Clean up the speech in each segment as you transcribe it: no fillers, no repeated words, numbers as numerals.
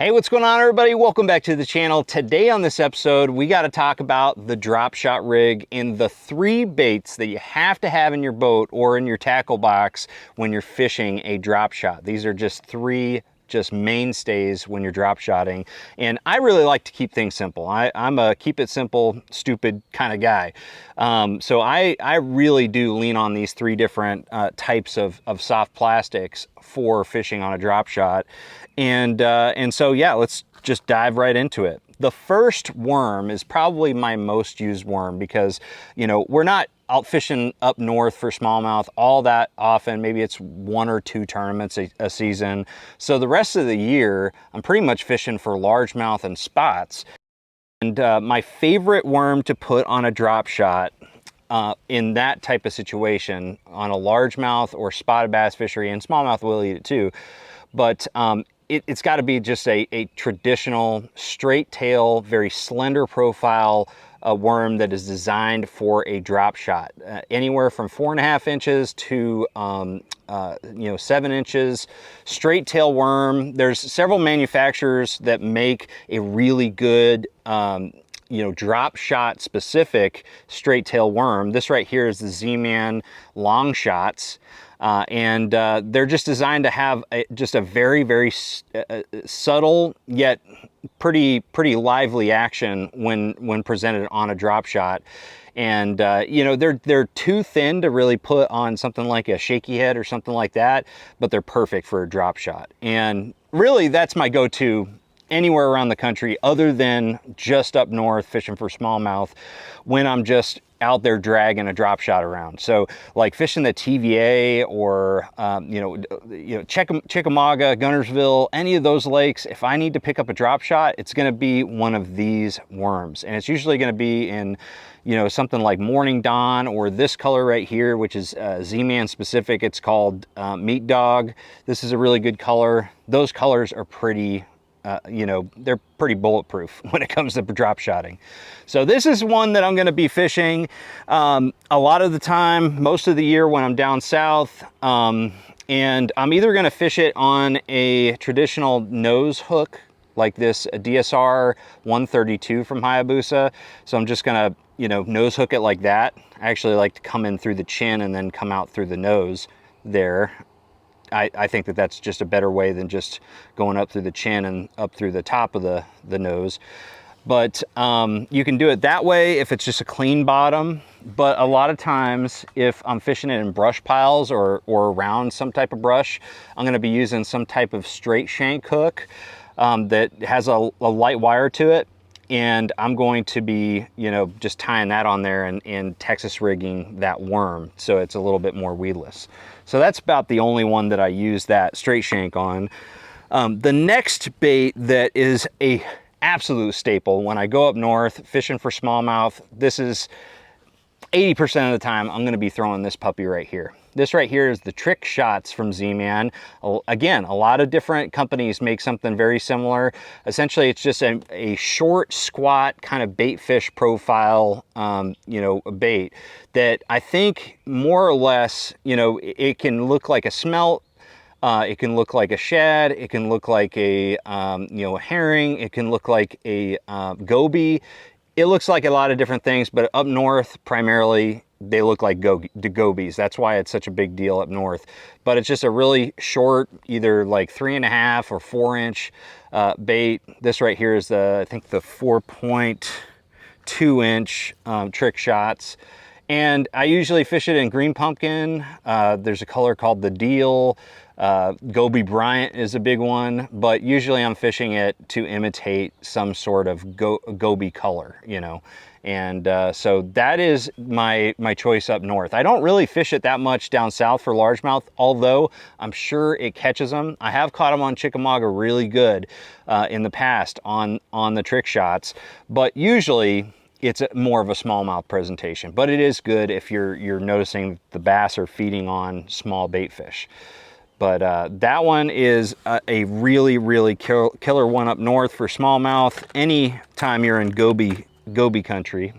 Hey, what's going on, everybody? Welcome back to the channel. Today on this episode, we got to talk about the drop shot rig and the 3 baits that you have to have in your boat or in your tackle box when you're fishing a drop shot. These are just 3 mainstays when you're drop shotting. And I really like to keep things simple. I'm a keep it simple, stupid kind of guy. So I really do lean on these 3 different types of soft plastics for fishing on a drop shot. And so, yeah, let's just dive right into it. The first worm is probably my most used worm because, you know, we're not out fishing up north for smallmouth all that often. Maybe it's 1 or 2 tournaments a season. So the rest of the year, I'm pretty much fishing for largemouth and spots. And my favorite worm to put on a drop shot in that type of situation on a largemouth or spotted bass fishery, and smallmouth will eat it too, but it's got to be just a traditional straight tail, very slender profile worm that is designed for a drop shot, anywhere from 4.5 inches to 7 inches. Straight tail worm. There's several manufacturers that make a really good drop shot specific straight tail worm. This right here is the Z-Man long shots. And they're just designed to have just a very, very subtle yet pretty lively action when presented on a drop shot. And they're too thin to really put on something like a shaky head or something like that, but they're perfect for a drop shot. And really, that's my go-to anywhere around the country other than just up north fishing for smallmouth when I'm just out there dragging a drop shot around. So like fishing the TVA or Chickamauga, Gunnersville, any of those lakes, if I need to pick up a drop shot, it's going to be one of these worms, and it's usually going to be in something like Morning Dawn or this color right here, which is Z-Man specific. It's called Meat Dog. This is a really good color. Those colors are pretty they're pretty bulletproof when it comes to drop shotting. So this is one that I'm going to be fishing a lot of the time, most of the year when I'm down south. And I'm either going to fish it on a traditional nose hook, like this DSR 132 from Hayabusa. So I'm just going to, nose hook it like that. I actually like to come in through the chin and then come out through the nose there. I think that that's just a better way than just going up through the chin and up through the top of the nose. But you can do it that way if it's just a clean bottom. But a lot of times, if I'm fishing it in brush piles or around some type of brush, I'm going to be using some type of straight shank hook that has a light wire to it. And I'm going to be, just tying that on there and Texas rigging that worm so it's a little bit more weedless. So that's about the only one that I use that straight shank on. The next bait that is a absolute staple when I go up north fishing for smallmouth, this is 80% of the time I'm going to be throwing this puppy right here. This right here is the Trick Shots from Z-Man. Again, a lot of different companies make something very similar. Essentially, it's just a short, squat kind of bait fish profile, bait that I think more or less, it can look like a smelt. It can look like a shad. It can look like a herring. It can look like a goby. It looks like a lot of different things, but up north, primarily, they look like gobies. That's why it's such a big deal up north. But it's just a really short, either like 3.5 or 4 inch bait. This right here is I think the 4.2 inch Trick Shots. And I usually fish it in green pumpkin. There's a color called the Deal. Goby Bryant is a big one, but usually I'm fishing it to imitate some sort of goby color, And so that is my choice up north. I don't really fish it that much down south for largemouth, although I'm sure it catches them. I have caught them on Chickamauga really good in the past on the Trick Shots, but usually it's more of a smallmouth presentation. But it is good if you're noticing the bass are feeding on small bait fish. But that one is a really, really killer one up north for smallmouth anytime you're in goby country.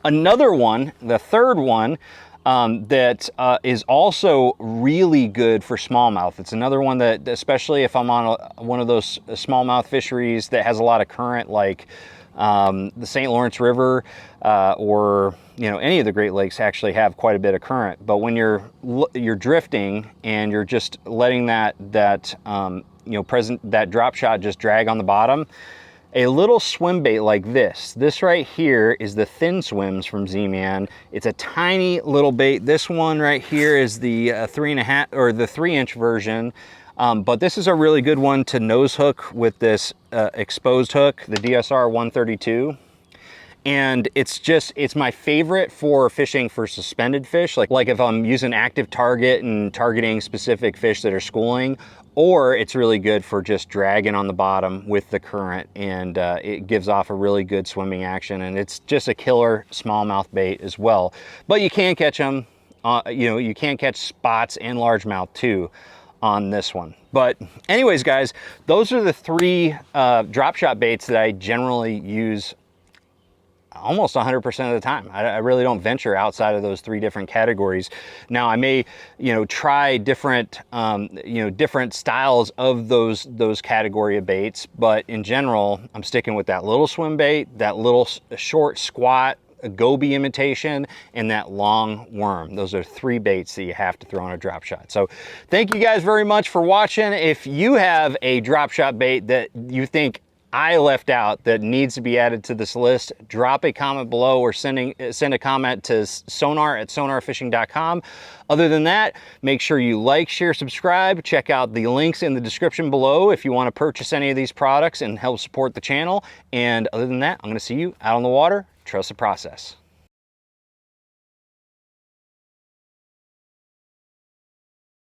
Another one, the third one, that is also really good for smallmouth. It's another one that, especially if I'm on one of those smallmouth fisheries that has a lot of current, like the St. Lawrence River, or any of the Great Lakes actually have quite a bit of current. But when you're drifting and you're just letting that drop shot just drag on the bottom, a little swim bait like this right here is the Thin Swims from Z-Man. It's a tiny little bait. This one right here is the 3.5 or the 3-inch version. But this is a really good one to nose hook with this exposed hook, the DSR 132. And it's my favorite for fishing for suspended fish. Like if I'm using active target and targeting specific fish that are schooling, or it's really good for just dragging on the bottom with the current, and it gives off a really good swimming action, and it's just a killer smallmouth bait as well. But you can catch them, you can catch spots and largemouth too on this one. But anyways, guys, those are the 3 drop shot baits that I generally use almost 100% of the time. I really don't venture outside of those 3 different categories. Now I may, try different, different styles of those category of baits, but in general, I'm sticking with that little swim bait, that little short squat, a goby imitation, and that long worm. Those are 3 baits that you have to throw on a drop shot. So thank you guys very much for watching. If you have a drop shot bait that you think I left out that needs to be added to this list, drop a comment below or send a comment to sonar@sonarfishing.com. Other than that, make sure you like, share, subscribe. Check out the links in the description below if you want to purchase any of these products and help support the channel. And other than that, I'm going to see you out on the water. Trust the process.